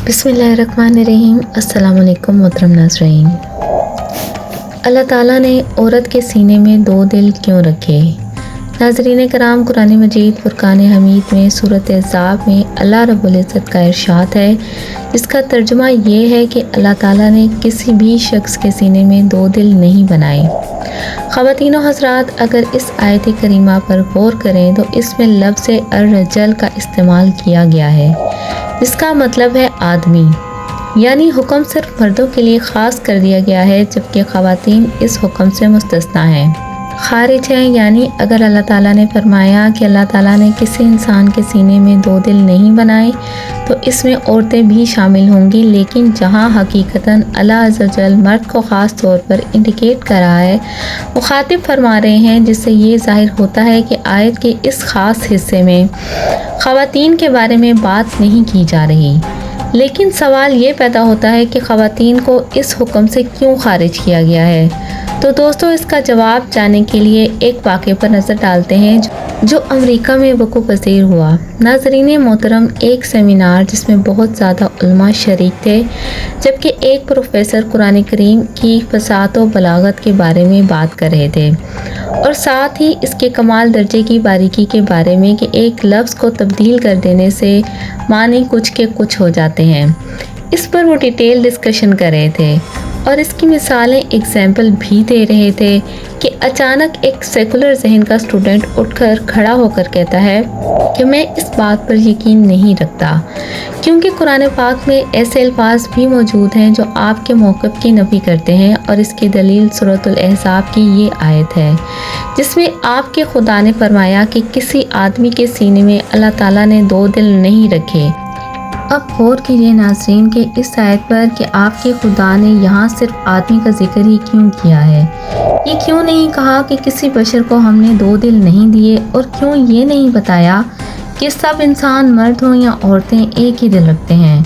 بسم اللہ الرحمن الرحیم۔ السلام علیکم محترم ناظرین۔ اللہ تعالیٰ نے عورت کے سینے میں دو دل کیوں رکھے؟ ناظرین کرام، قرآن مجید فرقان حمید میں سورۃ احزاب میں اللہ رب العزت کا ارشاد ہے، جس کا ترجمہ یہ ہے کہ اللہ تعالیٰ نے کسی بھی شخص کے سینے میں دو دل نہیں بنائے۔ خواتین و حضرات، اگر اس آیت کریمہ پر غور کریں تو اس میں لفظ الرجل کا استعمال کیا گیا ہے، جس کا مطلب ہے آدمی، یعنی حکم صرف مردوں کے لیے خاص کر دیا گیا ہے، جبکہ خواتین اس حکم سے مستثنیٰ ہیں، خارج ہیں۔ یعنی اگر اللہ تعالیٰ نے فرمایا کہ اللہ تعالیٰ نے کسی انسان کے سینے میں دو دل نہیں بنائے تو اس میں عورتیں بھی شامل ہوں گی، لیکن جہاں حقیقتاً اللہ عز و جل مرد کو خاص طور پر انڈیکیٹ کر رہا ہے، مخاطب فرما رہے ہیں، جس سے یہ ظاہر ہوتا ہے کہ آیت کے اس خاص حصے میں خواتین کے بارے میں بات نہیں کی جا رہی۔ لیکن سوال یہ پیدا ہوتا ہے کہ خواتین کو اس حکم سے کیوں خارج کیا گیا ہے؟ تو دوستو، اس کا جواب جاننے کے لیے ایک واقعے پر نظر ڈالتے ہیں جو امریکہ میں وقوع پذیر ہوا۔ ناظرین محترم، ایک سیمینار جس میں بہت زیادہ علماء شریک تھے، جبکہ ایک پروفیسر قرآن کریم کی فصاحت و بلاغت کے بارے میں بات کر رہے تھے، اور ساتھ ہی اس کے کمال درجے کی باریکی کے بارے میں کہ ایک لفظ کو تبدیل کر دینے سے معنی کچھ کے کچھ ہو جاتے ہیں، اس پر وہ ڈیٹیل ڈسکشن کر رہے تھے، اور اس کی مثالیں ایگزامپل بھی دے رہے تھے کہ اچانک ایک سیکولر ذہن کا اسٹوڈنٹ اٹھ کر کھڑا ہو کر کہتا ہے کہ میں اس بات پر یقین نہیں رکھتا، کیونکہ قرآن پاک میں ایسے الفاظ بھی موجود ہیں جو آپ کے موقف کی نفی کرتے ہیں، اور اس کی دلیل سورۃ الاحزاب کی یہ آیت ہے، جس میں آپ کے خدا نے فرمایا کہ کسی آدمی کے سینے میں اللہ تعالیٰ نے دو دل نہیں رکھے۔ اب غور کیجئے ناظرین کہ اس آیت پر کہ آپ کے خدا نے یہاں صرف آدمی کا ذکر ہی کیوں کیا ہے؟ یہ کیوں نہیں کہا کہ کسی بشر کو ہم نے دو دل نہیں دیے، اور کیوں یہ نہیں بتایا کہ سب انسان مرد ہوں یا عورتیں ایک ہی دل رکھتے ہیں؟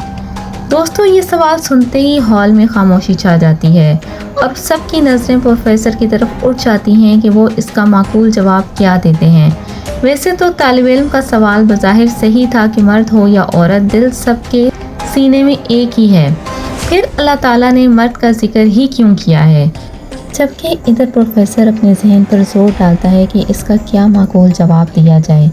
دوستو، یہ سوال سنتے ہی ہال میں خاموشی چھا جاتی ہے، اور سب کی نظریں پروفیسر کی طرف اٹھ جاتی ہیں کہ وہ اس کا معقول جواب کیا دیتے ہیں۔ ویسے تو طالب علم کا سوال بظاہر صحیح تھا کہ مرد ہو یا عورت، دل سب کے سینے میں ایک ہی ہے، پھر اللہ تعالیٰ نے مرد کا ذکر ہی کیوں کیا ہے؟ جبکہ ادھر پروفیسر اپنے ذہن پر زور ڈالتا ہے کہ اس کا کیا معقول جواب دیا جائے،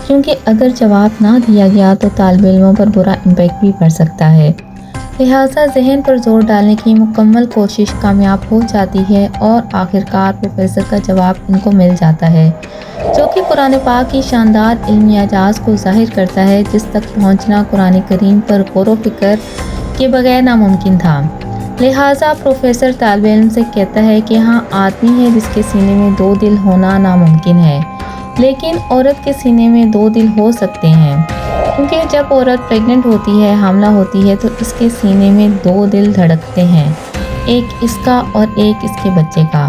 کیونکہ اگر جواب نہ دیا گیا تو طالب علموں پر برا امپیکٹ بھی پڑ سکتا ہے، لہٰذا ذہن پر زور ڈالنے کی مکمل کوشش کامیاب ہو جاتی ہے، اور آخرکار پروفیسر کا جواب ان کو مل جاتا ہے، جو کہ قرآن پاک کی شاندار علمی اعجاز کو ظاہر کرتا ہے، جس تک پہنچنا قرآن کریم پر غور و فکر کے بغیر ناممکن تھا۔ لہٰذا پروفیسر طالب علم سے کہتا ہے کہ ہاں، آدمی ہے جس کے سینے میں دو دل ہونا ناممکن ہے، لیکن عورت کے سینے میں دو دل ہو سکتے ہیں، کیونکہ جب عورت پریگننٹ ہوتی ہے، حاملہ ہوتی ہے، تو اس کے سینے میں دو دل دھڑکتے ہیں، ایک اس کا اور ایک اس کے بچے کا،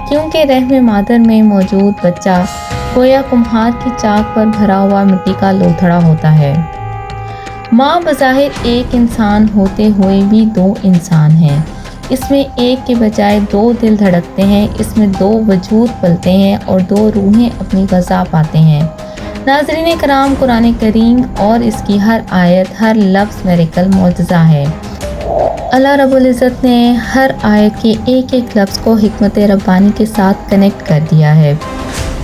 کیونکہ رحم مادر میں موجود بچہ گویا کمہار کی چاک پر بھرا ہوا مٹی کا لوتھڑا ہوتا ہے۔ ماں بظاہر ایک انسان ہوتے ہوئے بھی دو انسان ہیں، اس میں ایک کے بجائے دو دل دھڑکتے ہیں، اس میں دو وجود پلتے ہیں اور دو روحیں اپنی غذا پاتے ہیں۔ ناظرین کرام، قرآن کریم اور اس کی ہر آیت، ہر لفظ میریکل معجزہ ہے۔ اللہ رب العزت نے ہر آیت کے ایک ایک لفظ کو حکمت ربانی کے ساتھ کنیکٹ کر دیا ہے،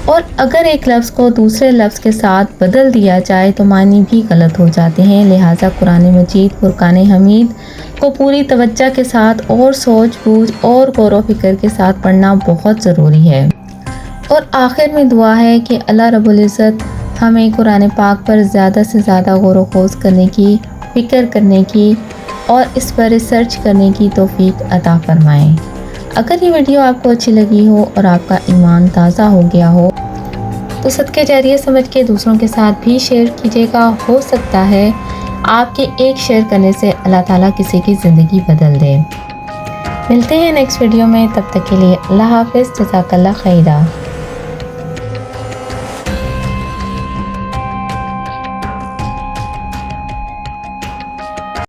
اور اگر ایک لفظ کو دوسرے لفظ کے ساتھ بدل دیا جائے تو معنی بھی غلط ہو جاتے ہیں، لہٰذا قرآن مجید فرقان حمید کو پوری توجہ کے ساتھ اور سوچ بوجھ اور غور و فکر کے ساتھ پڑھنا بہت ضروری ہے۔ اور آخر میں دعا ہے کہ اللہ رب العزت ہمیں قرآن پاک پر زیادہ سے زیادہ غور و خوض کرنے کی، فکر کرنے کی اور اس پر ریسرچ کرنے کی توفیق عطا فرمائیں۔ اگر یہ ویڈیو آپ کو اچھی لگی ہو اور آپ کا ایمان تازہ ہو گیا ہو تو صدقہ جاریہ سمجھ کے دوسروں کے ساتھ بھی شیئر کیجیے گا، ہو سکتا ہے آپ کے ایک شیئر کرنے سے اللہ تعالیٰ کسی کی زندگی بدل دے۔ ملتے ہیں نیکسٹ ویڈیو میں، تب تک کے لیے اللہ حافظ، جزاک اللہ خیرہ۔